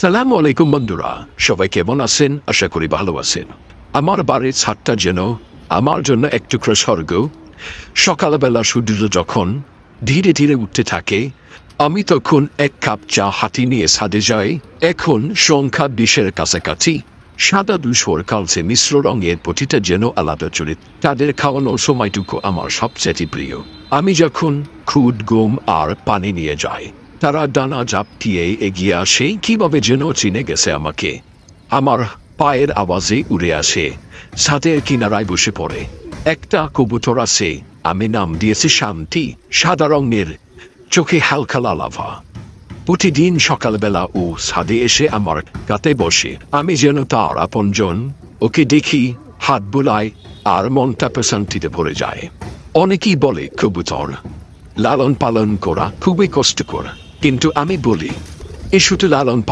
সালামু আলাইকুম বন্ধুরা, সবাই কেমন আছেন? আশা করি ভালো আছেন। আমার বাড়ির ছাদটা যেন আমার জন্য এক টুকরো স্বর্গ। সকালবেলা সূর্য যখন ধীরে ধীরে উঠতে থাকে, আমি তখন এক কাপ চা হাতি নিয়ে ছাদে যাই। এখন সংখ্যা 20-এর কাছাকাছি সাদা ধূসর কালচে মিশ্র রঙের প্রতিটা যেন আলাদা চরিত। তাদের খাওয়ানোর সময়টুকু আমার সবচেয়ে প্রিয়। আমি যখন খুদ গম আর পানি নিয়ে যাই, তারা ডানা ঝাপটিয়ে এগিয়ে আসে, কিভাবে যেন চিনে গেছে আমাকে। আমার পায়ের আওয়াজে উড়ে আসে, ছাদের কিনারায় বসে পড়ে। একটা কবুতর আছে, আমি নাম দিয়েছি শান্তি, সাদা রঙের, চোখে হালকা লালাভা। প্রতিদিন সকালবেলা ও ছাদে এসে আমার কাতে বসে, আমি যেন তার আপনজন। ওকে দেখি, হাত বোলাই, আর মনটা প্রশান্তিতে ভরে যায়। অনেকেই বলে কবুতর লালন পালন করা খুবই কষ্টকর, কিন্তু আমি বলি এ শুধু লালন পালন